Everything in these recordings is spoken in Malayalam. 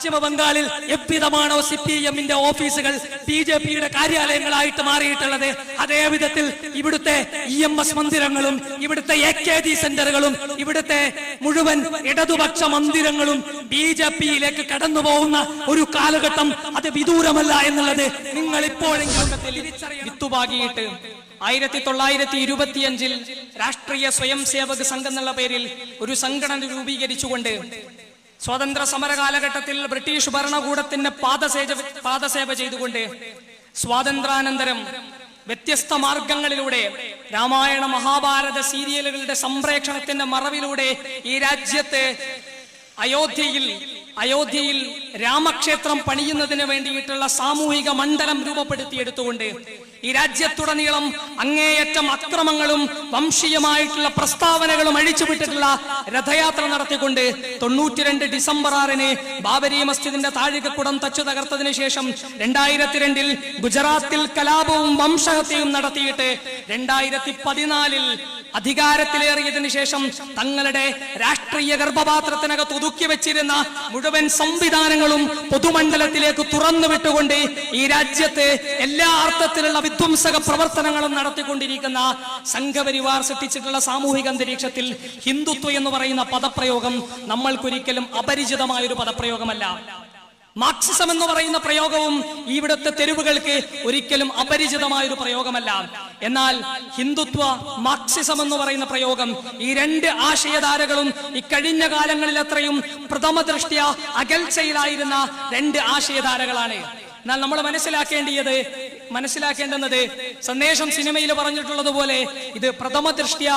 പശ്ചിമ ബംഗാളിൽ എவ்விதമാണോ സിപിഎമ്മിന്റെ ഓഫീസുകൾ ബിജെപിയുടെ കാര്യാലയങ്ങളായിട്ട് മാറിയിട്ടുള്ളത്, അതേ വിധത്തിൽ ഇവിടുത്തെ ഇഎംഎസ് മന്ദിരങ്ങളും ഇവിടുത്തെ എകെജി സെന്ററുകളും ഇവിടുത്തെ മുഴുവൻ ഇടതുപക്ഷ മന്ദിരങ്ങളും ബിജെപിയിലേക്ക് കടന്നു പോകുന്ന ഒരു കാലഘട്ടം അത് വിദൂരമല്ല എന്നുള്ളത് നിങ്ങൾ ഇപ്പോഴെങ്കിലും വിത്തുപാകിയിട്ട് 1925 രാഷ്ട്രീയ സ്വയം സേവക സംഘം എന്നുള്ള പേരിൽ ഒരു സംഘടന രൂപീകരിച്ചുകൊണ്ട് സ്വതന്ത്ര സമര കാലഘട്ടത്തിൽ ബ്രിട്ടീഷ് ഭരണകൂടത്തിന്റെ പാദസേവ ചെയ്തുകൊണ്ട് സ്വാതന്ത്ര്യാനന്തരം വ്യത്യസ്ത മാർഗങ്ങളിലൂടെ രാമായണ മഹാഭാരത സീരിയലുകളുടെ സംപ്രേക്ഷണത്തിന്റെ മറവിലൂടെ ഈ രാജ്യത്തെ അയോധ്യയിൽ രാമക്ഷേത്രം പണിയുന്നതിന് വേണ്ടിയിട്ടുള്ള സാമൂഹിക മണ്ഡലം രൂപപ്പെടുത്തിയെടുത്തുകൊണ്ട് ഈ രാജ്യത്തുടനീളം അങ്ങേയറ്റം അക്രമങ്ങളും വംശീയമായിട്ടുള്ള പ്രസ്താവനകളും അഴിച്ചുവിട്ടിട്ടുള്ള രഥയാത്ര നടത്തിക്കൊണ്ട് 92 ഡിസംബർ 6 ബാബരി മസ്ജിദിന്റെ താഴികക്കുടം തച്ചു തകർത്തതിനു ശേഷം 2002 ഗുജറാത്തിൽ കലാപവും വംശഹത്യയും നടത്തിയിട്ട് 2014 അധികാരത്തിലേറിയതിനു ശേഷം തങ്ങളുടെ രാഷ്ട്രീയ ഗർഭപാത്രത്തിനകത്ത് ഒതുക്കി വെച്ചിരുന്ന മുഴുവൻ സംവിധാനങ്ങളും പൊതുമണ്ഡലത്തിലേക്ക് തുറന്നു വിട്ടുകൊണ്ട് ഈ രാജ്യത്ത് എല്ലാ അർത്ഥത്തിലുള്ള വിധ്വംസക പ്രവർത്തനങ്ങളും നടത്തിക്കൊണ്ടിരിക്കുന്ന സംഘപരിവാർ സൃഷ്ടിച്ചിട്ടുള്ള സാമൂഹിക അന്തരീക്ഷത്തിൽ ഹിന്ദുത്വം എന്ന് പറയുന്ന പദപ്രയോഗം നമ്മൾക്കൊരിക്കലും അപരിചിതമായ ഒരു പദപ്രയോഗമല്ല. മാർക്സിസം എന്ന് പറയുന്ന പ്രയോഗവും ഇവിടുത്തെ തെരുവുകൾക്ക് ഒരിക്കലും അപരിചിതമായ ഒരു പ്രയോഗമല്ല. എന്നാൽ ഹിന്ദുത്വ മാർക്സിസം എന്ന് പറയുന്ന പ്രയോഗം ഈ രണ്ട് ആശയധാരകളും ഈ കഴിഞ്ഞ കാലങ്ങളിൽ അത്രയും പ്രഥമ ദൃഷ്ട്യാ അകൽച്ചയിലായിരുന്ന രണ്ട് ആശയധാരകളാണ്. എന്നാൽ നമ്മൾ മനസ്സിലാക്കേണ്ടുന്നത് സന്ദേശം സിനിമയിൽ പറഞ്ഞിട്ടുള്ളതുപോലെ ഇത് പ്രഥമ ദൃഷ്ട്യാ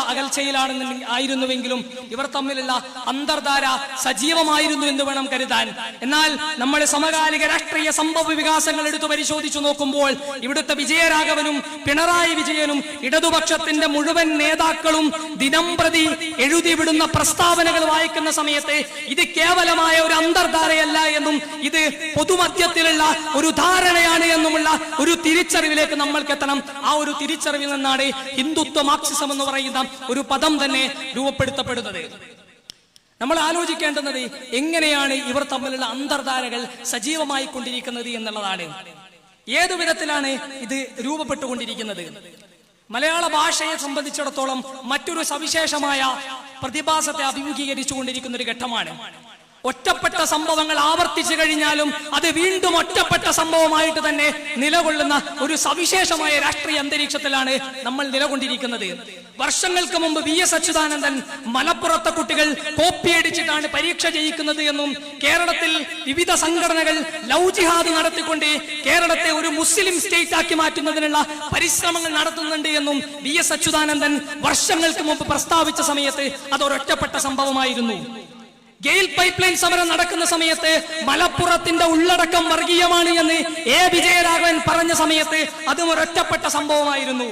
ആയിരുന്നുവെങ്കിലും ഇവർ തമ്മിലുള്ള അന്തർധാര സജീവമായിരുന്നു എന്ന് വേണം കരുതാൻ. എന്നാൽ നമ്മൾ സമകാലിക രാഷ്ട്രീയ സംഭവ വികാസങ്ങൾ എടുത്തു പരിശോധിച്ചു നോക്കുമ്പോൾ ഇവിടുത്തെ വിജയരാഘവനും പിണറായി വിജയനും ഇടതുപക്ഷത്തിന്റെ മുഴുവൻ നേതാക്കളും ദിനംപ്രതി എഴുതിവിടുന്ന പ്രസ്താവനകൾ വായിക്കുന്ന സമയത്ത് ഇത് കേവലമായ ഒരു അന്തർധാരയല്ല എന്നും ഇത് പൊതുമധ്യത്തിലുള്ള ഒരു ധാരണയാണ് എന്നുമുള്ള ഒരു തിരിച്ചറിവിലേക്ക് നമ്മൾക്ക് എത്തണം. ആ ഒരു തിരിച്ചറിവിൽ നിന്നാണ് ഹിന്ദുത്വ മാർക്സിസം എന്ന് പറയുന്ന ഒരു പദം തന്നെ രൂപപ്പെടുത്തപ്പെടുന്നത്. നമ്മൾ ആലോചിക്കേണ്ടുന്നത് എങ്ങനെയാണ് ഇവർ തമ്മിലുള്ള അന്തർധാരകൾ സജീവമായി കൊണ്ടിരിക്കുന്നത് എന്നുള്ളതാണ്. ഏതു വിധത്തിലാണ് ഇത് രൂപപ്പെട്ടുകൊണ്ടിരിക്കുന്നത്? മലയാള ഭാഷയെ സംബന്ധിച്ചിടത്തോളം മറ്റൊരു സവിശേഷമായ പ്രതിഭാസത്തെ അഭിമുഖീകരിച്ചുകൊണ്ടിരിക്കുന്ന ഒരു ഘട്ടമാണ്. ഒറ്റപ്പെട്ട സംഭവങ്ങൾ ആവർത്തിച്ചു കഴിഞ്ഞാലും അത് വീണ്ടും ഒറ്റപ്പെട്ട സംഭവമായിട്ട് തന്നെ നിലകൊള്ളുന്ന ഒരു സവിശേഷമായ രാഷ്ട്രീയ അന്തരീക്ഷത്തിലാണ് നമ്മൾ നിലകൊണ്ടിരിക്കുന്നത്. വർഷങ്ങൾക്ക് മുമ്പ് VS അച്യുതാനന്ദൻ മലപ്പുറത്തെ കുട്ടികൾ കോപ്പിയടിച്ചിട്ടാണ് പരീക്ഷ ജയിക്കുന്നത് എന്നും കേരളത്തിൽ വിവിധ സംഘടനകൾ ലവ് ജിഹാദ് നടത്തിക്കൊണ്ട് കേരളത്തെ ഒരു മുസ്ലിം സ്റ്റേറ്റ് ആക്കി മാറ്റുന്നതിനുള്ള പരിശ്രമങ്ങൾ നടത്തുന്നുണ്ട് എന്നും VS അച്യുതാനന്ദൻ വർഷങ്ങൾക്ക് മുമ്പ് പ്രസ്താവിച്ച സമയത്ത് അതൊരൊറ്റപ്പെട്ട സംഭവമായിരുന്നു. ഗെയിൽ പൈപ്പ് ലൈൻ സമരം നടക്കുന്ന സമയത്ത് മലപ്പുറത്തിന്റെ ഉള്ളടക്കം വർഗീയമാണ് എന്ന് വിജയരാഘവൻ പറഞ്ഞ സമയത്ത് അതും ഒരൊറ്റപ്പെട്ട സംഭവമായിരുന്നു.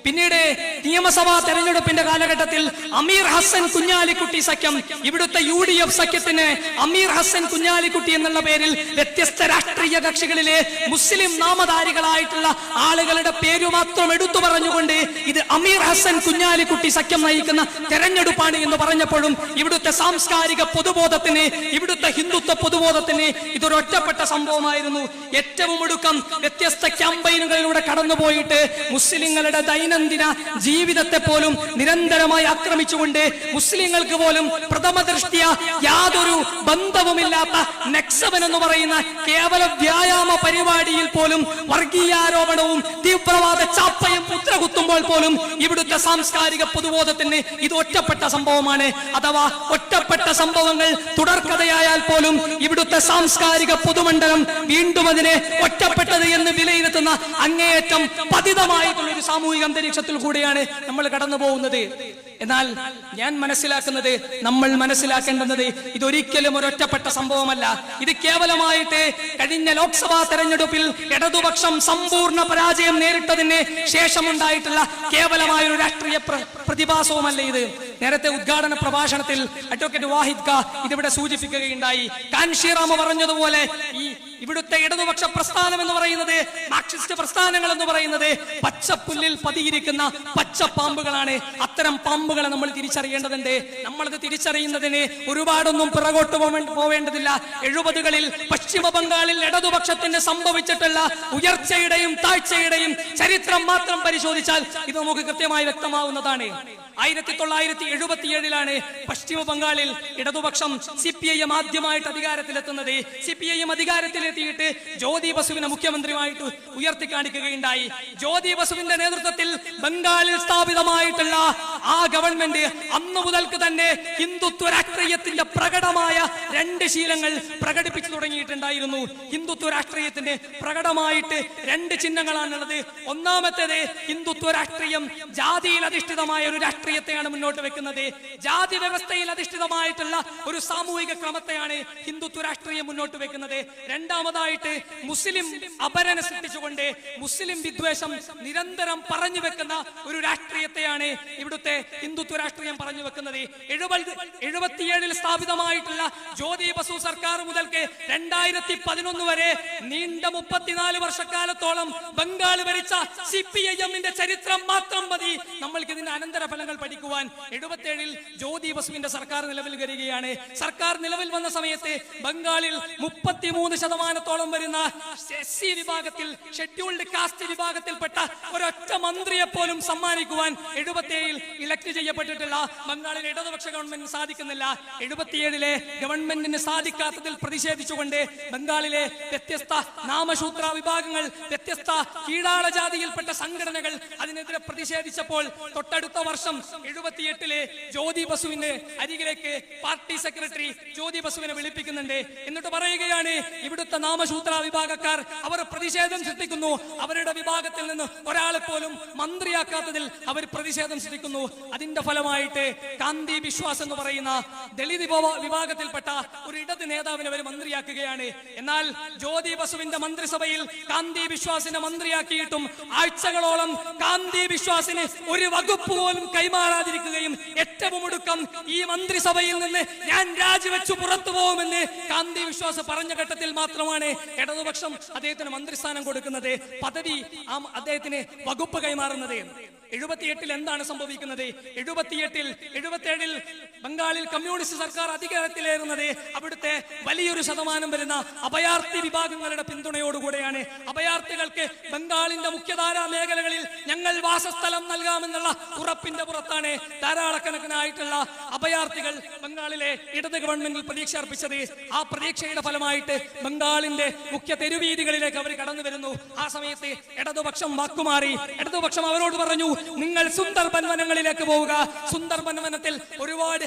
പിന്നീട് നിയമസഭാ തെരഞ്ഞെടുപ്പിന്റെ കാലഘട്ടത്തിൽ അമീർ ഹസൻ കുഞ്ഞാലിക്കുട്ടി സഖ്യം, ഇവിടുത്തെ UDF സഖ്യത്തിന് അമീർ ഹസൻ കുഞ്ഞാലിക്കുട്ടി എന്നുള്ള പേരിൽ വ്യത്യസ്ത രാഷ്ട്രീയ കക്ഷികളിലെ മുസ്ലിം നാമധാരികളായിട്ടുള്ള ആളുകളുടെ പേര് മാത്രം എടുത്തു പറഞ്ഞുകൊണ്ട് ഇത് അമീർ ഹസൻ കുഞ്ഞാലിക്കുട്ടി സഖ്യം നയിക്കുന്ന തെരഞ്ഞെടുപ്പാണ് എന്ന് പറഞ്ഞപ്പോഴും ഇവിടുത്തെ സാംസ്കാരിക പൊതുബോധത്തിന്, ഇവിടുത്തെ ഹിന്ദുത്വ പൊതുബോധത്തിന് ഇതൊരു ഒറ്റപ്പെട്ട സംഭവമായിരുന്നു. ഏറ്റവും ഒടുക്കം വ്യത്യസ്ത ക്യാമ്പയിനുകളിലൂടെ കടന്നുപോയിട്ട് മുസ്ലിങ്ങളുടെ ദൈനംദിന ജീവിതത്തെ പോലും നിരന്തരമായി ആക്രമിച്ചുകൊണ്ട് മുസ്ലിങ്ങൾക്ക് പോലും പ്രഥമ ദൃഷ്ട്യാ യാതൊരു ബന്ധവുമില്ലാത്ത നക്സവൻ എന്ന് പറയുന്ന കേവല വ്യായാമ പരിപാടിയിൽ പോലും വർഗീയാരോപണവും തീവ്രവാദ ചാപ്പയും പുത്രകുത്തുമ്പോൾ പോലും ഇവിടുത്തെ സാംസ്കാരിക പൊതുബോധത്തിന് ഇത് ഒറ്റപ്പെട്ട സംഭവമാണ്. അഥവാ ഒറ്റപ്പെട്ട സംഭവങ്ങൾ തുടർക്കഥയായാൽ പോലും ഇവിടുത്തെ സാംസ്കാരിക പൊതുമണ്ഡലം വീണ്ടും അതിനെ ഒറ്റപ്പെട്ടത് എന്ന് വിലയിരുത്തുന്ന അങ്ങേയറ്റം പതിതമായിട്ടുള്ള ഒരു സാമൂഹിക അന്തരീക്ഷത്തിൽ കൂടിയാണ് നമ്മൾ കടന്നു പോകുന്നത്. എന്നാൽ നമ്മൾ മനസ്സിലാക്കേണ്ടത് ഇതൊരിക്കലും ഒരൊറ്റപ്പെട്ട സംഭവമല്ല. ഇത് കേവലമായിട്ട് കഴിഞ്ഞ ലോക്സഭാ തെരഞ്ഞെടുപ്പിൽ ഇടതുപക്ഷം സമ്പൂർണ്ണ പരാജയം നേരിട്ടതിന് ശേഷമുണ്ടായിട്ടുള്ള കേവലമായ ഒരു രാഷ്ട്രീയ പ്രതിഭാസവുമല്ല ഇത്. നേരത്തെ ഉദ്ഘാടന പ്രഭാഷണത്തിൽ അഡ്വക്കേറ്റ് വാഹിദ് ഇതിവിടെ സൂചിപ്പിക്കുകയുണ്ടായി. കാൻഷീറാമ പറഞ്ഞതുപോലെ ഈ ഇവിടുത്തെ ഇടതുപക്ഷ പ്രസ്ഥാനം എന്ന് പറയുന്നത്, മാർക്സിസ്റ്റ് പ്രസ്ഥാനങ്ങൾ എന്ന് പറയുന്നത് പച്ചപ്പുല്ലിൽ പതിയിരിക്കുന്ന പച്ചപ്പാമ്പുകളാണ്. അത്തരം പാമ്പുകളെ നമ്മൾ തിരിച്ചറിയേണ്ടതുണ്ട്. നമ്മളത് തിരിച്ചറിയുന്നതിന് ഒരുപാടൊന്നും പിറകോട്ട് പോവേണ്ടതില്ല. 70കളിൽ പശ്ചിമ ബംഗാളിൽ ഇടതുപക്ഷത്തിന് സംഭവിച്ചിട്ടുള്ള ഉയർച്ചയുടെയും താഴ്ചയുടെയും ചരിത്രം മാത്രം പരിശോധിച്ചാൽ ഇത് നമുക്ക് കൃത്യമായി വ്യക്തമാവുന്നതാണ്. 1977 പശ്ചിമ ബംഗാളിൽ ഇടതുപക്ഷം CPIM ആദ്യമായിട്ട് അധികാരത്തിലെത്തുന്നത്. CPIM അധികാരത്തിലെത്തിയിട്ട് ജ്യോതി ബസുവിനെ മുഖ്യമന്ത്രിയുമായിട്ട് ഉയർത്തിക്കാണിക്കുകയുണ്ടായി. ജ്യോതി ബസുവിന്റെ നേതൃത്വത്തിൽ ബംഗാളിൽ സ്ഥാപിതമായിട്ടുള്ള ആ ഗവൺമെന്റ് അന്നു മുതൽക്ക് തന്നെ ഹിന്ദുത്വ രാഷ്ട്രീയത്തിന്റെ പ്രകടമായ 2 ശീലങ്ങൾ പ്രകടിപ്പിച്ചു തുടങ്ങിയിട്ടുണ്ടായിരുന്നു. ഹിന്ദുത്വ രാഷ്ട്രീയത്തിന്റെ പ്രകടമായിട്ട് 2 ചിഹ്നങ്ങളാണുള്ളത്. ഒന്നാമത്തേത്, ഹിന്ദുത്വ രാഷ്ട്രീയം ജാതിയിൽ അധിഷ്ഠിതമായ ഒരു രാഷ്ട്രീയത്തെയാണ് മുന്നോട്ട് വെക്കുന്നത്. ജാതി വ്യവസ്ഥയിൽ അധിഷ്ഠിതമായിട്ടുള്ള ഒരു സാമൂഹിക ക്രമത്തെയാണ് ഹിന്ദുത്വ രാഷ്ട്രീയം മുന്നോട്ട് വെക്കുന്നത്. രണ്ടാമതായിട്ട്, മുസ്ലിം അപരനെ സൃഷ്ടിച്ചുകൊണ്ട് മുസ്ലിം വിദ്വേഷം നിരന്തരം പറഞ്ഞു വെക്കുന്ന ഒരു രാഷ്ട്രീയത്തെയാണ് ഇവിടുത്തെ ഹിന്ദുത്വ രാഷ്ട്രീയം പറഞ്ഞു വെക്കുന്നത്. 77 സ്ഥാപിതമായിട്ടുള്ള ജ്യോതി ബസു സർക്കാർ മുതൽക്ക് 2011 വരെ നീണ്ട 34 വർഷക്കാലത്തോളം ബംഗാൾ ഭരിച്ച CPIM-ന്റെ ചരിത്രം മാത്രം മതി നമ്മൾക്ക് ഇതിന്റെ അനന്തരഫലങ്ങൾ പഠിക്കുവാൻ. 77 ജ്യോതി ബസുവിന്റെ സർക്കാർ നിലവിൽ വരികയാണ്. സർക്കാർ നിലവിൽ വന്ന സമയത്ത് ബംഗാളിൽ 33% വരുന്ന SC വിഭാഗത്തിൽ, ഷെഡ്യൂൾഡ് കാസ്റ്റ് വിഭാഗത്തിൽപ്പെട്ട ഒരൊറ്റ മന്ത്രിയെ പോലും സമ്മാനിക്കുവാൻ 77 ഇലക്ട് ചെയ്യപ്പെട്ടിട്ടുള്ള ബംഗാളിലെ ഇടതുപക്ഷ ഗവൺമെന്റിന് സാധിക്കുന്നില്ല. 77 ഗവൺമെന്റിന് സാധിക്കാത്തതിൽ പ്രതിഷേധിച്ചുകൊണ്ട് ബംഗാളിലെ വ്യത്യസ്ത നാമശൂദ്ര വിഭാഗങ്ങൾ, വ്യത്യസ്ത കീഴാള ജാതിയിൽപ്പെട്ട സംഘടനകൾ അതിനെതിരെ പ്രതിഷേധിച്ചപ്പോൾ തൊട്ടടുത്ത വർഷം 78 ജ്യോതി ബസുവിന്റെ അരികിലേക്ക് പാർട്ടി സെക്രട്ടറി ജ്യോതി ബസുവിനെ വിളിപ്പിക്കുന്നുണ്ട്. എന്നിട്ട് പറയുകയാണ്, ഇവിടുത്തെ നാമശൂദ്ര വിഭാഗക്കാർ അവർ പ്രതിഷേധം സൃഷ്ടിക്കുന്നു. അവരുടെ വിഭാഗത്തിൽ നിന്ന് ഒരാളെ പോലും മന്ത്രിയാക്കാത്തതിൽ അവർ പ്രതിഷേധം സൃഷ്ടിക്കുന്നു. അതിന്റെ ഫലമായിട്ട് കാന്തി വിശ്വാസ് എന്ന് പറയുന്ന ദളിത് വിഭാഗത്തിൽപ്പെട്ട ഒരു ഇടത് നേതാവിനെ അവർ മന്ത്രിയാക്കുകയാണ്. എന്നാൽ ജ്യോതി ബസുവിന്റെ മന്ത്രിസഭയിൽ കാന്തി വിശ്വാസിനെ മന്ത്രിയാക്കിയിട്ടും ആഴ്ചകളോളം കാന്തി വിശ്വാസിന് ഒരു വകുപ്പ് പോലും കൈമാറാതിരിക്കുകയും ഏറ്റവും ഒടുക്കം ഈ മന്ത്രിസഭയിൽ നിന്ന് ഞാൻ രാജിവെച്ചു പുറത്തു പോകുമെന്ന് കാന്തി വിശ്വാസ് പറഞ്ഞ ഘട്ടത്തിൽ മാത്രമാണ് ഇടതുപക്ഷം അദ്ദേഹത്തിന് മന്ത്രിസ്ഥാനം കൊടുക്കുന്നത്, പദവി അദ്ദേഹത്തിന് വകുപ്പ് കൈമാറുന്നത്. 78 എന്താണ് സംഭവിക്കുന്നത്? 77 ബംഗാളിൽ കമ്മ്യൂണിസ്റ്റ് സർക്കാർ അധികാരത്തിലേറുന്നത് അവിടുത്തെ വലിയൊരു ശതമാനം വരുന്ന അഭയാർത്ഥി വിഭാഗങ്ങളുടെ പിന്തുണയോടുകൂടെയാണ്. അഭയാർത്ഥികൾക്ക് ബംഗാളിന്റെ മുഖ്യധാരാ മേഖലകളിൽ ഞങ്ങൾ വാസസ്ഥലം നൽകാമെന്നുള്ള ഉറപ്പിന്റെ പുറത്താണ് ധാരാളക്കണക്കിനായിട്ടുള്ള അഭയാർത്ഥികൾ ബംഗാളിലെ ഇടത് ഗവൺമെന്റിൽ പ്രതീക്ഷ അർപ്പിച്ചത്. ആ പ്രതീക്ഷയുടെ ഫലമായിട്ട് ബംഗാളിന്റെ മുഖ്യ തെരുവീതികളിലേക്ക് അവർ കടന്നു വരുന്നു. ആ സമയത്ത് ഇടതുപക്ഷം വാക്കുമാറി. ഇടതുപക്ഷം അവരോട് പറഞ്ഞു, നിങ്ങൾ സുന്ദർബൻ വനങ്ങളിലേക്ക് പോവുക. സുന്ദർബൻ വനത്തിൽ ഒരുപാട്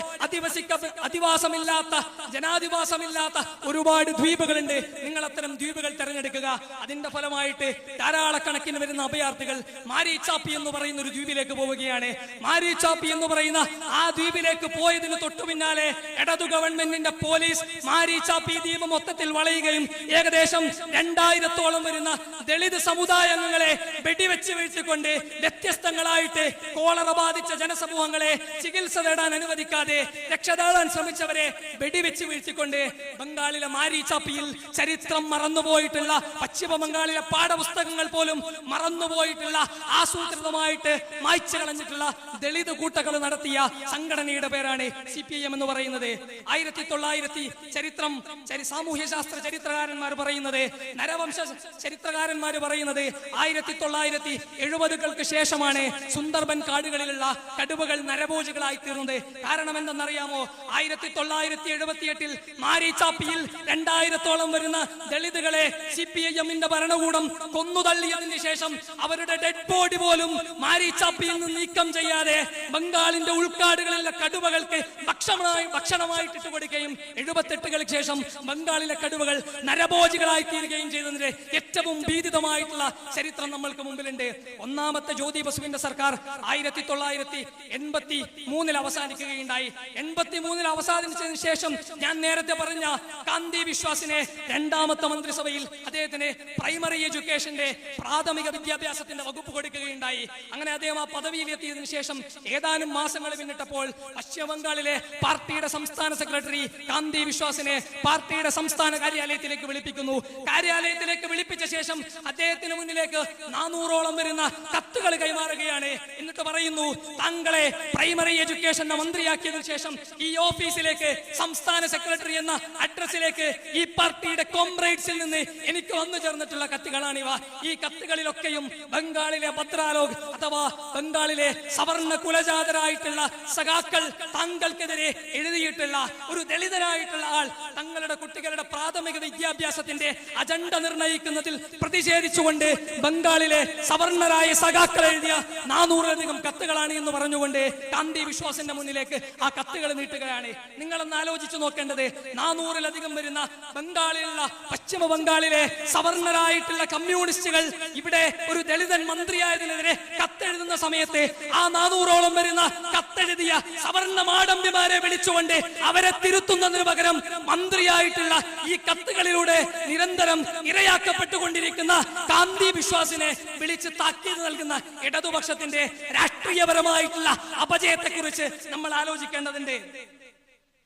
അധിവാസമില്ലാത്ത, ജനാധിവാസമില്ലാത്ത ഒരുപാട് ദ്വീപുകളുണ്ട്. നിങ്ങൾ അത്തരം ദ്വീപുകൾ തെരഞ്ഞെടുക്കുക. അതിന്റെ ഫലമായിട്ട് ധാരാളക്കണക്കിന് വരുന്ന അഭയാർത്ഥികൾ മാരിച്ചാപ്പി എന്ന് പറയുന്ന ഒരു ദ്വീപിലേക്ക് പോവുകയാണ്. മാരിച്ചാപ്പി എന്ന് പറയുന്ന ആ ദ്വീപിലേക്ക് പോയതിന് തൊട്ടു പിന്നാലെ ഇടതു ഗവൺമെന്റിന്റെ പോലീസ് മാരിച്ചാപ്പി ദ്വീപ് മൊത്തത്തിൽ വളയുകയും ഏകദേശം 2000-ഓളം വരുന്ന ദളിത് സമുദായങ്ങളെ വെടിവെച്ച് വീഴ്ത്തിക്കൊണ്ട് വ്യത്യസ്തങ്ങളായിട്ട് കോളറ ബാധിച്ച ജനസമൂഹങ്ങളെ ചികിത്സ തേടാൻ അനുവദിക്കാതെ രക്ഷതേടാൻ ശ്രമിച്ചവരെ വെടിവെച്ച് വീഴ്ത്തിക്കൊണ്ട് ബംഗാളിലെ മാരിച്ചാപ്പിയിൽ ചരിത്രം മറന്നുപോയിട്ടുള്ള, പശ്ചിമ ബംഗാളിലെ പാഠപുസ്തകങ്ങൾ പോലും മറന്നുപോയിട്ടുള്ള, ആസൂത്രിതമായിട്ട് മായ്ച്ചു കളഞ്ഞിട്ടുള്ള ദളിത് കൂട്ടകൾ നടത്തിയ സംഘടനയുടെ പേരാണ് CPIM എന്ന് പറയുന്നത്. 1900 സാമൂഹ്യ ശാസ്ത്ര ചരിത്രകാരന്മാർ പറയുന്നത്, നരവംശ ചരിത്രകാരന്മാർ പറയുന്നത് 1970-കൾക്ക് ശേഷമാണ് സുന്ദർബൻ കാടുകളിലുള്ള കടുവകൾ നരഭോജികളായി തീർന്നത്. കാരണം എന്തെന്നറിയാമോ? 1978 മാരിച്ചാപ്പിയിൽ 2000-ഓളം വരുന്ന ദളിതുകളെ CPIM-ന്റെ ഭരണകൂടം കൊന്നുതള്ളിയതിന് ശേഷം അവരുടെ ഡെഡ് ബോഡി പോലും മാരിച്ചാപ്പിയിൽ നിന്ന് നീക്കം ചെയ്യാതെ ബംഗാളിന്റെ ഉൾക്കാടുകളിലെ കടുവകൾക്ക് ഭക്ഷണമായിട്ട് കൊടുക്കുകയും 78-കൾക്ക് ശേഷം ബംഗാളിലെ കടുവകൾ നരഭോജികളായി തീരുകയും ചെയ്തതിന്റെ ഏറ്റവും ഭീതിതമായിട്ടുള്ള ചരിത്രം നമ്മൾക്ക് മുമ്പിലുണ്ട്. ഒന്നാമത്തെ ജ്യോതി ബസുവിന്റെ സർക്കാർ 1983 അവസാനിക്കുകയുണ്ടായി. 83 അവസാനിച്ചതിന് ശേഷം ഞാൻ നേരത്തെ പറഞ്ഞ കാന്തി വിശ്വാസിനെ രണ്ടാമത്തെ മന്ത്രിസഭയിൽ അദ്ദേഹത്തിന് പ്രൈമറി എഡ്യൂക്കേഷന്റെ പ്രാഥമിക വിദ്യാഭ്യാസത്തിന്റെ വകുപ്പ് കൊടുക്കുകയുണ്ടായി. അങ്ങനെ അദ്ദേഹം ആ പദവിയിലെത്തിയതിനു ശേഷം ഏതാനും മാസങ്ങൾ പിന്നിട്ടപ്പോൾ പശ്ചിമ ബംഗാളിലെ പാർട്ടിയുടെ സംസ്ഥാന സെക്രട്ടറി കാന്തി വിശ്വാസിനെ പാർട്ടിയുടെ സംസ്ഥാന കാര്യാലയത്തിലേക്ക് വിളിപ്പിക്കുന്നു. കാര്യാലയത്തിലേക്ക് വിളിപ്പിച്ച ശേഷം അദ്ദേഹത്തിന് മുന്നിലേക്ക് 400ഓളം വരുന്ന കത്തുകൾ കൈമാറുകയാണ്. എന്നിട്ട് പറയുന്നു, താങ്കളെ പ്രൈമറി എഡ്യൂക്കേഷന്റെ മന്ത്രിയാക്കിയതിനു ശേഷം ഈ ഓഫീസിലേക്ക് സംസ്ഥാന സെക്രട്ടറി എന്ന അഡ്രസ്സിലേക്ക് ഈ പാർട്ടിയുടെ കോംറേഡ്സിൽ നിന്ന് എനിക്ക് വന്നു ചേർന്നിട്ടുള്ള കത്തുകളാണിവ. ഈ കത്തുകളിലൊക്കെയും ബംഗാളിലെ ഭദ്രാലോക് അഥവാ ബംഗാളിലെ സവർണ കുലജാതരായിട്ടുള്ള സഖാക്കൾ താങ്കൾക്കെതിരെ എഴുതിയിട്ടുള്ള ഒരു ദളിതനായിട്ടുള്ള ആൾ തങ്ങളുടെ കുട്ടികളുടെ പ്രാഥമിക വിദ്യാഭ്യാസത്തിന്റെ അജണ്ട നിർണയിക്കുന്നതിൽ പ്രതിഷേധിച്ചുകൊണ്ട് ബംഗാളിലെ സവർണരായ സഖാക്കൾ എഴുതിയ 400-ലധികം കത്തുകളാണ് എന്ന് പറഞ്ഞുകൊണ്ട് കാന്തി വിശ്വാസിന്റെ മുന്നിലേക്ക് ആ കത്തുകൾ നീട്ടുകയാണ്. നിങ്ങളൊന്ന് ആലോചിച്ചു നോക്കേണ്ടത്, 400-ലധികം വരുന്ന ബംഗാളിലുള്ള പശ്ചിമ ബംഗാളിലെ സവർണരായിട്ടുള്ള കമ്മ്യൂണിസ്റ്റുകൾ ഇവിടെ ഒരു ദളിതൻ മന്ത്രിയായതിനെതിരെ കത്തെഴുതുന്ന സമയത്ത് ആ 400ഓളം വരുന്ന കത്തെഴുതിയ സവർണ മാടമ്പിമാരെ വിളിച്ചുകൊണ്ട് അവരെ തിരുത്തുന്നതിന് പകരം മന്ത്രിയായിട്ടുള്ള ഈ കത്തുകളിലൂടെ നിരന്തരം ഇരയാക്കപ്പെട്ടുകൊണ്ടിരിക്കുന്ന കാന്തി വിശ്വാസിനെ വിളിച്ച് താക്കീത് നൽകുന്ന ഇടതുപക്ഷത്തിന്റെ രാഷ്ട്രീയപരമായിട്ടുള്ള അപജയത്തെക്കുറിച്ച് നമ്മൾ ആലോചിക്കേണ്ടതുണ്ട്.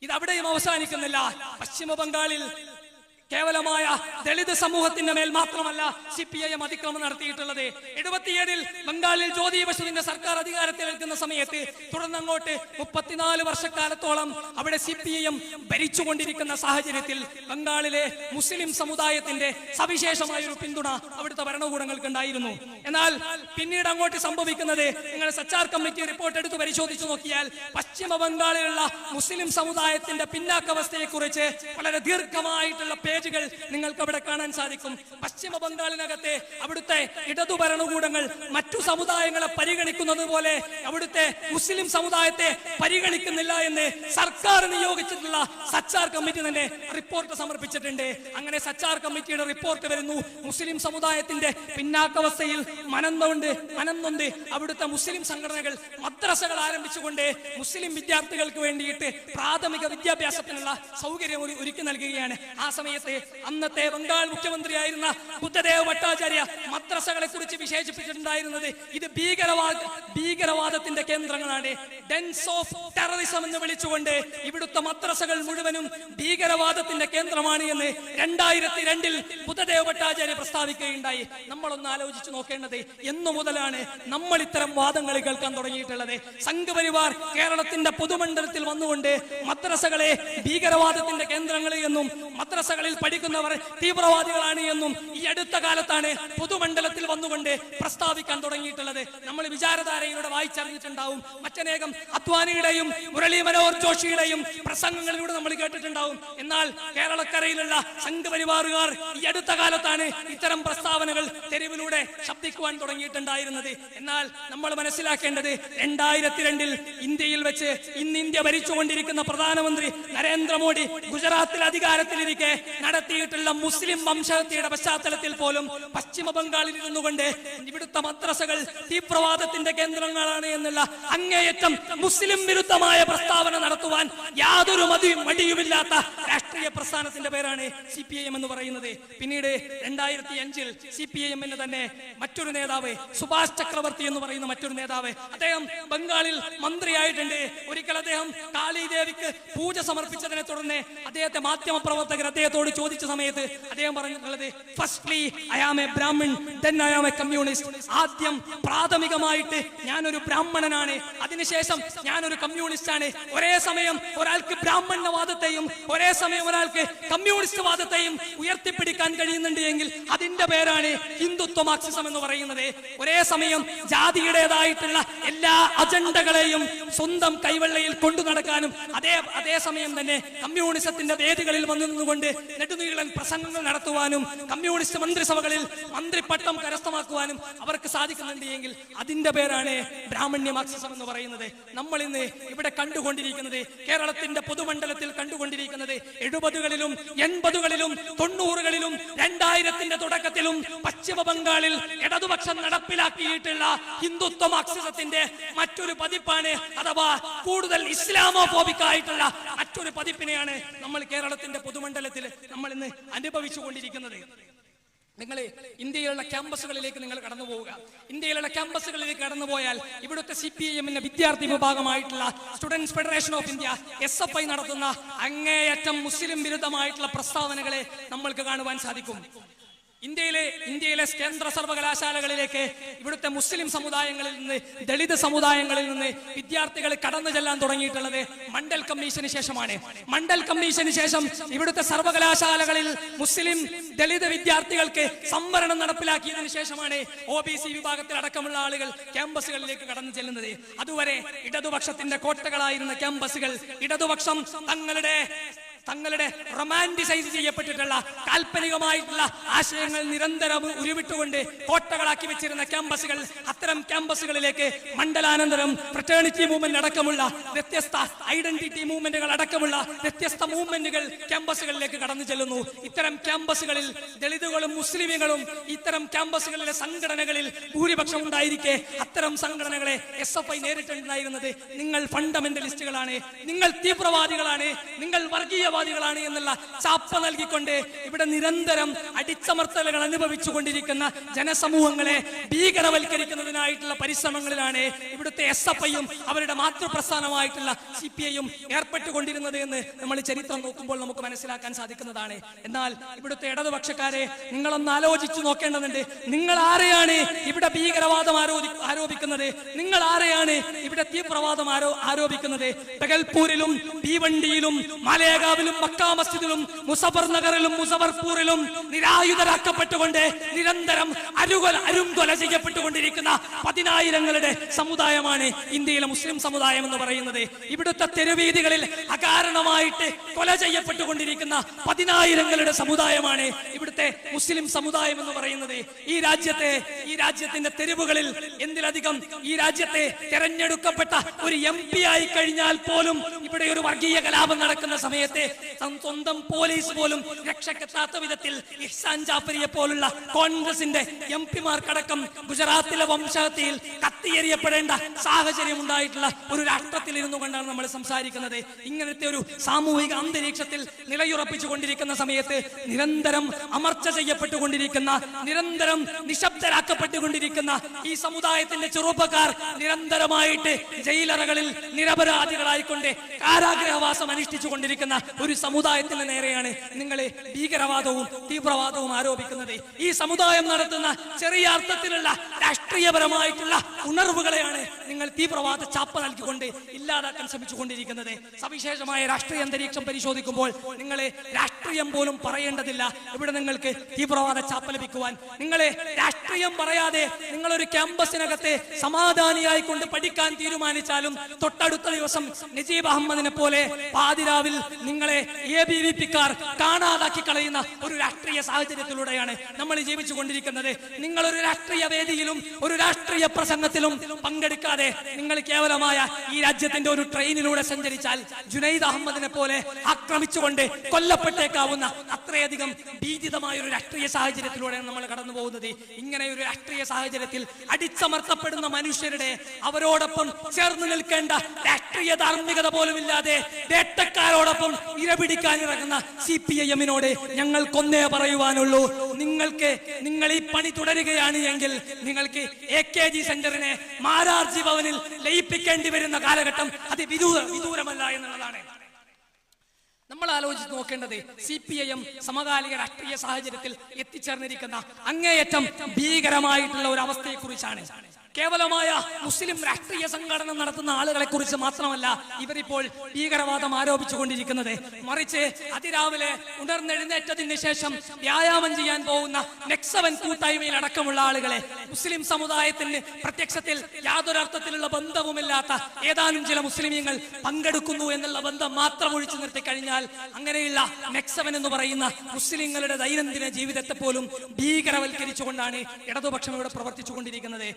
ഇതവിടെയും അവസാനിക്കുന്നില്ല. പശ്ചിമ ബംഗാളിൽ കേവലമായ ദളിത് സമൂഹത്തിന്റെ മേൽ മാത്രമല്ല CPIM അതിക്രമം നടത്തിയിട്ടുള്ളത്. 77-ൽ ബംഗാളിൽ ജ്യോതി ബസുവിന്റെ സർക്കാർ അധികാരത്തിൽ നിൽക്കുന്ന സമയത്ത് തുടർന്നങ്ങോട്ട് 34 വർഷക്കാലത്തോളം അവിടെ CPIM ഭരിച്ചുകൊണ്ടിരിക്കുന്ന സാഹചര്യത്തിൽ ബംഗാളിലെ മുസ്ലിം സമുദായത്തിന്റെ സവിശേഷമായ ഒരു പിന്തുണ അവിടുത്തെ ഭരണകൂടങ്ങൾക്ക് ഉണ്ടായിരുന്നു. എന്നാൽ പിന്നീട് അങ്ങോട്ട് സംഭവിക്കുന്നത്, നിങ്ങൾ സച്ചാർ കമ്മിറ്റി റിപ്പോർട്ട് എടുത്ത് പരിശോധിച്ചു നോക്കിയാൽ പശ്ചിമ ബംഗാളിലുള്ള മുസ്ലിം സമുദായത്തിന്റെ പിന്നാക്കാവസ്ഥയെ കുറിച്ച് വളരെ ദീർഘമായിട്ടുള്ള പേജുകൾ നിങ്ങൾക്ക് അവിടെ കാണാൻ സാധിക്കും. പശ്ചിമ ബംഗാളിനകത്തെ അവിടുത്തെ ഇടതു ഭരണകൂടങ്ങൾ മറ്റു സമുദായങ്ങളെ പരിഗണിക്കുന്നത് പോലെ അവിടുത്തെ മുസ്ലിം സമുദായത്തെ പരിഗണിക്കുന്നില്ല എന്ന് സർക്കാർ നിയോഗിച്ചിട്ടുള്ള സച്ചാർ കമ്മിറ്റി തന്നെ റിപ്പോർട്ട് സമർപ്പിച്ചിട്ടുണ്ട്. അങ്ങനെ സച്ചാർ കമ്മിറ്റിയുടെ റിപ്പോർട്ട് വരുന്നു, മുസ്ലിം സമുദായത്തിന്റെ പിന്നാക്കാവസ്ഥയിൽ മനംനൊന്ത് അവിടുത്തെ മുസ്ലിം സംഘടനകൾ മദ്രസകൾ ആരംഭിച്ചുകൊണ്ട് മുസ്ലിം വിദ്യാർത്ഥികൾക്ക് വേണ്ടിയിട്ട് പ്രാഥമിക വിദ്യാഭ്യാസത്തിനുള്ള സൗകര്യം ഒരുക്കി നൽകുകയാണ്. ആ സമയത്ത് അന്നത്തെ ബംഗാൾ മുഖ്യമന്ത്രിയായിരുന്ന ബുദ്ധദേവ് ഭട്ടാചാര്യ മദ്രസകളെ കുറിച്ച് വിശേഷിപ്പിച്ചിട്ടുണ്ടായിരുന്നത് ഇത് ഭീകരവാദത്തിന്റെ കേന്ദ്രങ്ങളാണ്, ഡെൻസ് ഓഫ് ടെററിസം എന്ന് വിളിച്ചുകൊണ്ട് ഇവിടുത്തെ മദ്രസകൾ മുഴുവനും ഭീകരവാദത്തിന്റെ കേന്ദ്രമാണ് എന്ന് 2002-ൽ ബുദ്ധദേവ് ഭട്ടാചാര്യ പ്രസ്താവിക്കുകയുണ്ടായി. നമ്മളൊന്ന് ആലോചിച്ച് നോക്കേണ്ടത്, എന്നു മുതലാണ് നമ്മൾ ഇത്തരം വാദങ്ങൾ കേൾക്കാൻ തുടങ്ങിയിട്ടുള്ളത്? സംഘപരിവാർ കേരളത്തിന്റെ പൊതുമണ്ഡലത്തിൽ വന്നുകൊണ്ട് മദ്രസകളെ ഭീകരവാദത്തിന്റെ കേന്ദ്രങ്ങൾ എന്നും മദ്രസകളിൽ പഠിക്കുന്നവർ തീവ്രവാദികളാണ് എന്നും ഈ അടുത്ത കാലത്താണ് പൊതുമണ്ഡലത്തിൽ വന്നുകൊണ്ട് പ്രസ്താവിക്കാൻ തുടങ്ങിയിട്ടുള്ളത്. നമ്മൾ വിചാരധാരയിലൂടെ വായിച്ചറിഞ്ഞിട്ടുണ്ടാവും. മറ്റനേകം അദ്വാനിയുടെയും മുരളി മനോഹർ ജോഷിയുടെയും പ്രസംഗങ്ങളിലൂടെ നമ്മൾ കേട്ടിട്ടുണ്ടാവും. എന്നാൽ കേരളക്കരയിലുള്ള സംഘപരിവാറുകാർ ഈ അടുത്ത കാലത്താണ് ഇത്തരം പ്രസ്താവനകൾ തെരുവിലൂടെ ശബ്ദിക്കുവാൻ തുടങ്ങിയിട്ടുണ്ടായിരുന്നത്. എന്നാൽ നമ്മൾ മനസ്സിലാക്കേണ്ടത്, 2002-ൽ ഇന്ത്യയിൽ വെച്ച് ഇന്ന് ഇന്ത്യ ഭരിച്ചുകൊണ്ടിരിക്കുന്ന പ്രധാനമന്ത്രി നരേന്ദ്രമോദി ഗുജറാത്തിൽ അധികാരത്തിലിരിക്കെ നടത്തിയിട്ടുള്ള മുസ്ലിം വംശഹത്യയുടെ പശ്ചാത്തലത്തിൽ പോലും പശ്ചിമ ബംഗാളിൽ ഇരുന്നുകൊണ്ട് ഇവിടുത്തെ മദ്രസകൾ തീവ്രവാദത്തിന്റെ കേന്ദ്രങ്ങളാണ് എന്നുള്ള അങ്ങേയറ്റം മുസ്ലിം വിരുദ്ധമായ പ്രസ്താവന നടത്തുവാൻ യാതൊരു മടിയുമില്ലാത്ത രാഷ്ട്രീയ പ്രസ്ഥാനത്തിന്റെ പേരാണ് CPIM എന്ന് പറയുന്നത്. പിന്നീട് 2005-ൽ CPIM-ന് തന്നെ മറ്റൊരു നേതാവ്, സുഭാഷ് ചക്രവർത്തി എന്ന് പറയുന്ന മറ്റൊരു നേതാവ്, അദ്ദേഹം ബംഗാളിൽ മന്ത്രിയായിട്ടുണ്ട്. ഒരിക്കൽ അദ്ദേഹം കാളിദേവിക്ക് പൂജ സമർപ്പിച്ചതിനെ തുടർന്ന് അദ്ദേഹത്തെ മാധ്യമപ്രവർത്തകർ അദ്ദേഹത്തോട് ചോദിച്ച സമയത്ത് അദ്ദേഹം പറഞ്ഞിട്ടുള്ളത്, firstly I am a Brahmin, then I am a communist. ആദ്യം പ്രാഥമികമായിട്ട് ഞാനൊരു ബ്രാഹ്മണനാണ്, അതിനുശേഷം ഞാനൊരു കമ്മ്യൂണിസ്റ്റ് ആണ്. ഒരേ സമയം ഒരാൾക്ക് ബ്രാഹ്മണ്യവാദത്തെയും ഒരേ സമയം ഒരാൾക്ക് കമ്മ്യൂണിസ്റ്റ് വാദത്തെയും ഉയർത്തിപ്പിടിക്കാൻ കഴിയുന്നുണ്ട് എങ്കിൽ അതിന്റെ പേരാണ് ഹിന്ദുത്വ മാർക്സിസം എന്ന് പറയുന്നത്. ഒരേ സമയം ജാതിയുടേതായിട്ടുള്ള എല്ലാ അജണ്ടകളെയും സ്വന്തം കൈവെള്ളയിൽ കൊണ്ടു നടക്കാനും അതേ സമയം തന്നെ കമ്മ്യൂണിസത്തിന്റെ വേദികളിൽ വന്നു നിന്നുകൊണ്ട് നെടുനീളൻ പ്രസംഗങ്ങൾ നടത്തുവാനും കമ്മ്യൂണിസ്റ്റ് മന്ത്രിസഭകളിൽ മന്ത്രിപ്പട്ടം കരസ്ഥമാക്കുവാനും അവർക്ക് സാധിക്കുന്നുണ്ട് എങ്കിൽ അതിന്റെ പേരാണ് ബ്രാഹ്മണ്യ മാർക്സിസം എന്ന് പറയുന്നത്. നമ്മൾ ഇന്ന് ഇവിടെ കണ്ടുകൊണ്ടിരിക്കുന്നത്, കേരളത്തിന്റെ പൊതുമണ്ഡലത്തിൽ കണ്ടുകൊണ്ടിരിക്കുന്നത് 70 80കളിലും 80കളിലും 90കളിലും 2000ത്തിന്റെ തുടക്കത്തിലും പശ്ചിമ ബംഗാളിൽ ഇടതുപക്ഷം നടപ്പിലാക്കിയിട്ടുള്ള ഹിന്ദുത്വ മാർക്സിസത്തിന്റെ മറ്റൊരു പതിപ്പാണ്, അഥവാ കൂടുതൽ ഇസ്ലാമോഫോബിക് ആയിട്ടുള്ള മറ്റൊരു പതിപ്പിനെയാണ് നമ്മൾ കേരളത്തിന്റെ പൊതുമണ്ഡലത്തിൽ നമ്മൾ ഇന്ന് അനുഭവിച്ചു കൊണ്ടിരിക്കുന്നത്. നിങ്ങൾ ഇന്ത്യയിലുള്ള ക്യാമ്പസുകളിലേക്ക് നിങ്ങൾ കടന്നു പോവുക. ഇന്ത്യയിലുള്ള ക്യാമ്പസുകളിലേക്ക് കടന്നുപോയാൽ ഇവിടുത്തെ CPIM വിദ്യാർത്ഥി വിഭാഗമായിട്ടുള്ള students federation of India SFI നടത്തുന്ന അങ്ങേയറ്റം മുസ്ലിം വിരുദ്ധമായിട്ടുള്ള പ്രസ്താവനകളെ നമ്മൾക്ക് കാണുവാൻ സാധിക്കും. ഇന്ത്യയിലെ കേന്ദ്ര സർവകലാശാലകളിലേക്ക് ഇവിടുത്തെ മുസ്ലിം സമുദായങ്ങളിൽ നിന്ന്, ദളിത് സമുദായങ്ങളിൽ നിന്ന് വിദ്യാർത്ഥികൾ കടന്നു ചെല്ലാൻ തുടങ്ങിയിട്ടുള്ളത് മണ്ഡൽ കമ്മീഷന് ശേഷമാണ്. മണ്ഡൽ കമ്മീഷന് ശേഷം ഇവിടുത്തെ സർവകലാശാലകളിൽ മുസ്ലിം ദളിത് വിദ്യാർത്ഥികൾക്ക് സംവരണം നടപ്പിലാക്കിയതിനു ശേഷമാണ് OBC വിഭാഗത്തിൽ അടക്കമുള്ള ആളുകൾ ക്യാമ്പസുകളിലേക്ക് കടന്നു ചെല്ലുന്നത്. അതുവരെ ഇടതുപക്ഷത്തിന്റെ കോട്ടകളായിരുന്ന ക്യാമ്പസുകൾ ഇടതുപക്ഷം തങ്ങളുടെ റൊമാന്റിസൈസ് ചെയ്യപ്പെട്ടിട്ടുള്ള കാൽപ്പനികമായിട്ടുള്ള ആശയങ്ങൾ നിരന്തരം ഉരുവിട്ടുകൊണ്ട് കോട്ടകളാക്കി വെച്ചിരുന്ന ക്യാമ്പസുകൾ, അത്തരം ക്യാമ്പസുകളിലേക്ക് മണ്ഡലാനന്തരം ഫ്രറ്റേണിറ്റി മൂവ്മെന്റ് അടക്കമുള്ള വ്യത്യസ്ത ഐഡന്റിറ്റി മൂവ്മെന്റുകൾ അടക്കമുള്ള വ്യത്യസ്ത മൂവ്മെന്റുകൾ ക്യാമ്പസുകളിലേക്ക് കടന്നു ചെല്ലുന്നു. ഇത്തരം ക്യാമ്പസുകളിൽ ദളിതുകളും മുസ്ലിമുകളും ഇത്തരം ക്യാമ്പസുകളിലെ സംഘടനകളിൽ ഭൂരിപക്ഷം ഉണ്ടായിരിക്കെ അത്തരം സംഘടനകളെ SFI നേരിട്ടുണ്ടായിരുന്നത് നിങ്ങൾ ഫണ്ടമെന്റലിസ്റ്റുകളാണ്, നിങ്ങൾ തീവ്രവാദികളാണ്, നിങ്ങൾ വർഗീയ ാണ് എന്നുള്ള ചാപ്പ നൽകിക്കൊണ്ട് ഇവിടെ നിരന്തരം അടിച്ചമർത്തലുകൾ അനുഭവിച്ചു കൊണ്ടിരിക്കുന്ന ജനസമൂഹങ്ങളെ ഭീകരവൽക്കരിക്കുന്നതിനായിട്ടുള്ള പരിശ്രമങ്ങളിലാണ് ഇവിടുത്തെ SFIയും അവരുടെ മാതൃപ്രസ്ഥാനമായിട്ടുള്ള CPIയും ഏർപ്പെട്ടുകൊണ്ടിരുന്നത് എന്ന് നമ്മൾ ചരിത്രം നോക്കുമ്പോൾ നമുക്ക് മനസ്സിലാക്കാൻ സാധിക്കുന്നതാണ്. എന്നാൽ ഇവിടുത്തെ ഇടതുപക്ഷക്കാരെ നിങ്ങളൊന്ന് ആലോചിച്ചു നോക്കേണ്ടതുണ്ട്. നിങ്ങൾ ആരെയാണ് ഇവിടെ ഭീകരവാദം ആരോപിക്കുന്നത്? നിങ്ങൾ ആരെയാണ് ഇവിടെ തീവ്രവാദം ആരോപിക്കുന്നത്? ബഗൽപൂരിലും ഭീവണ്ടിയിലും മാലേഗാവിലും മക്കാ മസ്ജിദിലും മുസഫർ നഗറിലും മുസഫർപൂരിലും നിരായുധരാക്കപ്പെട്ടുകൊണ്ട് നിരന്തരം അരുംകൊല ചെയ്യപ്പെട്ടുകൊണ്ടിരിക്കുന്ന 10,000ങ്ങളുടെ സമുദായമാണ് ഇന്ത്യയിലെ മുസ്ലിം സമുദായം എന്ന് പറയുന്നത്. ഇവിടുത്തെ തെരുവീതികളിൽ അകാരണമായിട്ട് കൊല ചെയ്യപ്പെട്ടുകൊണ്ടിരിക്കുന്ന 10,000ങ്ങളുടെ സമുദായമാണ് ഇവിടുത്തെ മുസ്ലിം സമുദായം എന്ന് പറയുന്നത്. ഈ രാജ്യത്തിന്റെ തെരുവുകളിൽ എന്തിലധികം ഈ രാജ്യത്തെ തെരഞ്ഞെടുക്കപ്പെട്ട ഒരു MP ആയി കഴിഞ്ഞാൽ പോലും ഇവിടെ ഒരു വർഗീയ കലാപം നടക്കുന്ന സമയത്ത് സ്വന്തം പോലീസ് പോലും രക്ഷക്കെത്താത്ത വിധത്തിൽ ഇഹ്സാൻ ജാഫരിയെ പോലുള്ള കോൺഗ്രസിന്റെ MP-മാർക്കടക്കം ഗുജറാത്തിലെ വംശഹത്യയിൽ കത്തിയെറിയപ്പെടേണ്ട സാഹചര്യം ഉണ്ടായിട്ടുള്ള ഒരു രാഷ്ട്രത്തിൽ ഇരുന്നു കൊണ്ടാണ് നമ്മൾ സംസാരിക്കുന്നത്. ഇങ്ങനത്തെ ഒരു സാമൂഹിക അന്തരീക്ഷത്തിൽ നിലയുറപ്പിച്ചു കൊണ്ടിരിക്കുന്ന സമയത്ത് നിരന്തരം അമർച്ച ചെയ്യപ്പെട്ടുകൊണ്ടിരിക്കുന്ന, നിരന്തരം നിശബ്ദരാക്കപ്പെട്ടുകൊണ്ടിരിക്കുന്ന ഈ സമുദായത്തിന്റെ ചെറുപ്പക്കാർ നിരന്തരമായിട്ട് ജയിലറകളിൽ നിരപരാധികളായിക്കൊണ്ട് കാരാഗ്രഹവാസം അനുഷ്ഠിച്ചു കൊണ്ടിരിക്കുന്ന ഒരു സമുദായത്തിന് നേരെയാണ് നിങ്ങൾ ഭീകരവാദവും തീവ്രവാദവും ആരോപിക്കുന്നത്. ഈ സമുദായം നടത്തുന്ന ചെറിയ അർത്ഥത്തിലുള്ള രാഷ്ട്രീയപരമായിട്ടുള്ള ഉണർവുകളെയാണ് നിങ്ങൾ തീവ്രവാദ ചാപ്പ നൽകിക്കൊണ്ട് ഇല്ലാതാക്കാൻ ശ്രമിച്ചുകൊണ്ടിരിക്കുന്നത്. സവിശേഷമായ രാഷ്ട്രീയ അന്തരീക്ഷം പരിശോധിക്കുമ്പോൾ നിങ്ങളെ രാഷ്ട്രീയം പോലും പറയേണ്ടതില്ല. ഇവിടെ നിങ്ങൾക്ക് തീവ്രവാദ ചാപ്പ ലഭിക്കുവാൻ നിങ്ങളെ രാഷ്ട്രീയം പറയാതെ നിങ്ങളൊരു ക്യാമ്പസിനകത്തെ സമാധാനിയായിക്കൊണ്ട് പഠിക്കാൻ തീരുമാനിച്ചാലും തൊട്ടടുത്ത ദിവസം നജീബ് അഹമ്മദിനെ പോലെ പാതിരാവിൽ നിങ്ങളെ ABVP-ക്കാർ കാണാതാക്കി കളയുന്ന ഒരു രാഷ്ട്രീയ സാഹചര്യത്തിലൂടെയാണ് നമ്മൾ ജീവിച്ചു കൊണ്ടിരിക്കുന്നത്. നിങ്ങളൊരു രാഷ്ട്രീയ വേദിയിലും ഒരു രാഷ്ട്രീയ പ്രസംഗത്തിലും പങ്കെടുക്കാതെ നിങ്ങൾ കേവലമായ ഈ രാജ്യത്തിന്റെ ഒരു ട്രെയിനിലൂടെ സഞ്ചരിച്ചാൽ ജുനൈദ് അഹമ്മദിനെ പോലെ ആക്രമിച്ചുകൊണ്ട് കൊല്ലപ്പെട്ടേക്കാവുന്ന അത്രയധികം ഭീതിതമായ ഒരു രാഷ്ട്രീയ സാഹചര്യത്തിലൂടെയാണ് നമ്മൾ കടന്നു പോകുന്നത്. ഇങ്ങനെ ഒരു രാഷ്ട്രീയ സാഹചര്യത്തിൽ അടിച്ചമർത്തപ്പെടുന്ന മനുഷ്യരുടെ അവരോടൊപ്പം ചേർന്ന് നിൽക്കേണ്ട രാഷ്ട്രീയ ധാർമ്മികത പോലും ഇല്ലാതെ വേട്ടക്കാരോടൊപ്പം ഇരപിടിക്കാനിറങ്ങുന്ന CPIM-നോട് ഞങ്ങൾക്കൊന്നേ പറയുവാനുള്ളൂ. നിങ്ങൾ ഈ പണി തുടരുകയാണ് എങ്കിൽ നിങ്ങൾക്ക് AKG സെന്ററിനെ മാരാർജി ഭവനിൽ ലയിപ്പിക്കേണ്ടി വരുന്ന കാലഘട്ടം വിദൂരമല്ല എന്നുള്ളതാണ്. നമ്മൾ ആലോചിച്ച് നോക്കേണ്ടത് CPIM സമകാലിക രാഷ്ട്രീയ സാഹചര്യത്തിൽ എത്തിച്ചേർന്നിരിക്കുന്ന അങ്ങേയറ്റം ഭീകരമായിട്ടുള്ള ഒരു അവസ്ഥയെ കുറിച്ചാണ്. കേവലമായ മുസ്ലിം രാഷ്ട്രീയ സംഘടന നടത്തുന്ന ആളുകളെ കുറിച്ച് മാത്രമല്ല ഇവരിപ്പോൾ ഭീകരവാദം ആരോപിച്ചുകൊണ്ടിരിക്കുന്നത്. മറിച്ച് അതിരാവിലെ ഉണർന്നെഴുന്നേറ്റതിന് ശേഷം വ്യായാമം ചെയ്യാൻ പോകുന്ന നെക്സവൻ കൂട്ടായ്മയിൽ അടക്കമുള്ള ആളുകളെ, മുസ്ലിം സമുദായത്തിന് പ്രത്യക്ഷത്തിൽ യാതൊരർത്ഥത്തിലുള്ള ബന്ധവുമില്ലാത്ത ഏതാനും ചില മുസ്ലിമീങ്ങൾ പങ്കെടുക്കുന്നു എന്നുള്ള ബന്ധം മാത്രം ഒഴിച്ചു നിർത്തി കഴിഞ്ഞാൽ അങ്ങനെയുള്ള നെക്സവൻ എന്ന് പറയുന്ന മുസ്ലിങ്ങളുടെ ദൈനംദിന ജീവിതത്തെ പോലും ഭീകരവൽക്കരിച്ചുകൊണ്ടാണ് ഇടതുപക്ഷം ഇവിടെ പ്രവർത്തിച്ചുകൊണ്ടിരിക്കുന്നത്.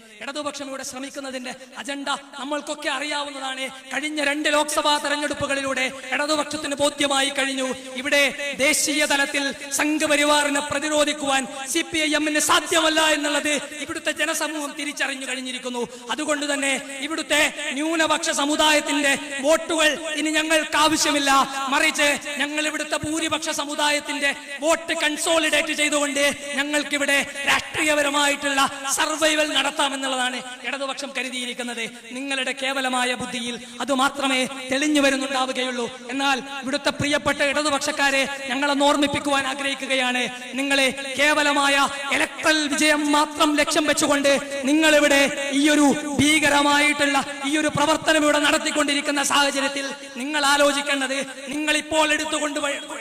ഇടതുപക്ഷം ഇവിടെ ശ്രമിക്കുന്നതിന്റെ അജണ്ട നമ്മൾക്കൊക്കെ അറിയാവുന്നതാണ്. കഴിഞ്ഞ 2 ലോക്സഭാ തെരഞ്ഞെടുപ്പുകളിലൂടെ ഇടതുപക്ഷത്തിന് ബോധ്യമായി കഴിഞ്ഞു, ഇവിടെ ദേശീയ തലത്തിൽ സംഘപരിവാറിനെ പ്രതിരോധിക്കുവാൻ CPIM-ന് സാധ്യമല്ല എന്നുള്ളത് ഇവിടുത്തെ ജനസമൂഹം തിരിച്ചറിഞ്ഞു കഴിഞ്ഞിരിക്കുന്നു. അതുകൊണ്ട് തന്നെ ഇവിടുത്തെ ന്യൂനപക്ഷ സമുദായത്തിന്റെ വോട്ടുകൾ ഇനി ഞങ്ങൾക്ക് ആവശ്യമില്ല, മറിച്ച് ഞങ്ങൾ ഇവിടുത്തെ ഭൂരിപക്ഷ സമുദായത്തിന്റെ വോട്ട് കൺസോളിഡേറ്റ് ചെയ്തുകൊണ്ട് ഞങ്ങൾക്കിവിടെ രാഷ്ട്രീയപരമായിട്ടുള്ള സർവൈവൽ നടത്താമെന്നുള്ളതാണ് ഇടതുപക്ഷം കരുതിയിരിക്കുന്നത്. നിങ്ങളുടെ കേവലമായ ബുദ്ധിയിൽ അത് മാത്രമേ തെളിഞ്ഞു വരുന്നുണ്ടാവുകയുള്ളൂ. എന്നാൽ ഇവിടുത്തെ പ്രിയപ്പെട്ട ഇടതുപക്ഷക്കാരെ ഞങ്ങളെ ഓർമ്മിപ്പിക്കുവാൻ ആഗ്രഹിക്കുകയാണ്, നിങ്ങളെ കേവലമായ ഇലക്ട്രൽ വിജയം മാത്രം ലക്ഷ്യം വെച്ചുകൊണ്ട് നിങ്ങളിവിടെ ഈ ഒരു ഭീകരമായിട്ടുള്ള ഈ ഒരു പ്രവർത്തനം ഇവിടെ നടത്തിക്കൊണ്ടിരിക്കുന്ന സാഹചര്യത്തിൽ നിങ്ങൾ ആലോചിക്കേണ്ടത്, നിങ്ങൾ ഇപ്പോൾ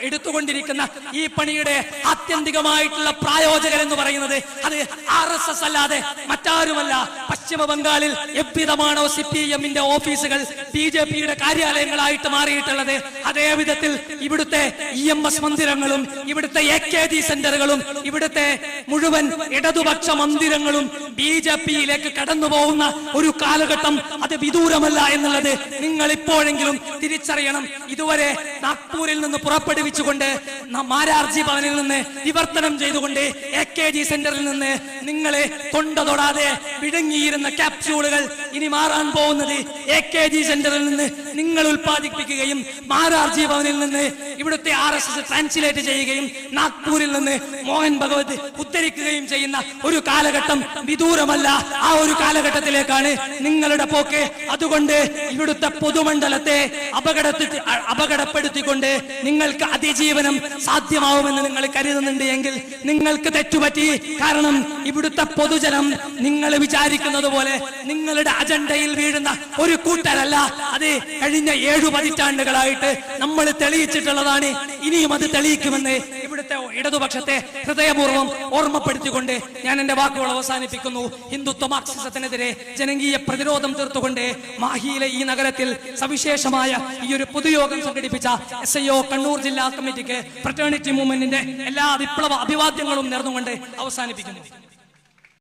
എടുത്തുകൊണ്ടിരിക്കുന്ന ഈ പണിയുടെ ആത്യന്തികമായിട്ടുള്ള പ്രായോജകർ എന്ന് പറയുന്നത് അത് RSS അല്ലാതെ മറ്റാരുമല്ല. പശ്ചിമ ബംഗാളിൽ എவ்விதമാണോ CPIM-ന്റെ ഓഫീസുകൾ BJP-യുടെ കാര്യാലയങ്ങളായിട്ട് മാറിയിട്ടുള്ളത്, അതേ വിധത്തിൽ ഇവിടുത്തെ EMS മന്ദിരങ്ങളും ഇവിടുത്തെ AKG സെന്ററുകളും ഇവിടുത്തെ മുഴുവൻ ഇടതുപക്ഷ മന്ദിരങ്ങളും BJP-യിലേക്ക് കടന്നു പോകുന്ന ഒരു കാലഘട്ടം അത് വിദൂരമല്ല എന്നുള്ളത് നിങ്ങൾ ഇപ്പോഴെങ്കിലും തിരിച്ചറിയണം. ഇതുവരെ നാഗ്പൂരിൽ നിന്ന് പുറപ്പെടുവിച്ചുകൊണ്ട് മാരാർജി ഭവനിൽ നിന്ന് വിവർത്തനം ചെയ്തുകൊണ്ട് AKG സെന്ററിൽ നിന്ന് നിങ്ങളെ തൊണ്ട തൊടാതെ വിഴുങ്ങിയിരുന്ന ക്യാപ്സ്യൂളുകൾ ഇനി മാറാൻ പോകുന്നത് AKG സെന്ററിൽ നിന്ന് നിങ്ങൾ ഉൽപ്പാദിപ്പിക്കുകയും മാരാർജി ഭവനിൽ നിന്ന് ഇവിടുത്തെ RSS ട്രാൻസ്ലേറ്റ് ചെയ്യുകയും നാഗ്പൂരിൽ നിന്ന് മോഹൻ ഭഗവത് ഉദ്ധരിക്കുകയും ചെയ്യുന്ന ഒരു കാലഘട്ടം വിദൂരമല്ല. ആ ഒരു കാലഘട്ടത്തിലേക്കാണ് നിങ്ങളുടെ പോക്ക്. അതുകൊണ്ട് ഇവിടുത്തെ പൊതുമണ്ഡലത്തെ അപകടപ്പെടുത്തിക്കൊണ്ട് നിങ്ങൾക്ക് അതിജീവനം സാധ്യമാവുമെന്ന് നിങ്ങൾ കരുതുന്നുണ്ട് എങ്കിൽ നിങ്ങൾക്ക് തെറ്റുപറ്റി. കാരണം ഇവിടുത്തെ പൊതുജനം നിങ്ങൾ വിചാരിക്കുന്നത് പോലെ നിങ്ങളുടെ അജണ്ടയിൽ വീഴുന്ന ഒരു കൂട്ടരല്ല. അത് കഴിഞ്ഞ 7 പതിറ്റാണ്ടുകളായിട്ട് നമ്മൾ തെളിയിച്ചിട്ടുള്ളതാണ്. ഇനിയും അത് തെളിയിക്കുമെന്ന് ഇവിടുത്തെ ഇടതുപക്ഷത്തെ ഹൃദയപൂർവ്വം ഓർമ്മപ്പെടുത്തിക്കൊണ്ട് ഞാൻ എന്റെ വാക്കുകൾ അവസാനിപ്പിക്കുന്നു. ഹിന്ദുത്വ മാർക്സിസത്തിനെതിരെ ജനകീയ പ്രതിരോധം തീർത്തുകൊണ്ട് മാഹിയിലെ ഈ നഗരത്തിൽ സവിശേഷമായ ഈ ഒരു പൊതുയോഗം സംഘടിപ്പിച്ച SIO കണ്ണൂർ ജില്ലാ കമ്മിറ്റിക്ക് ഫ്രറ്റേണിറ്റി മൂവ്മെന്റിന്റെ എല്ലാ വിപ്ലവ അഭിവാദ്യങ്ങളും നേർന്നുകൊണ്ട് അവസാനിപ്പിക്കുന്നു.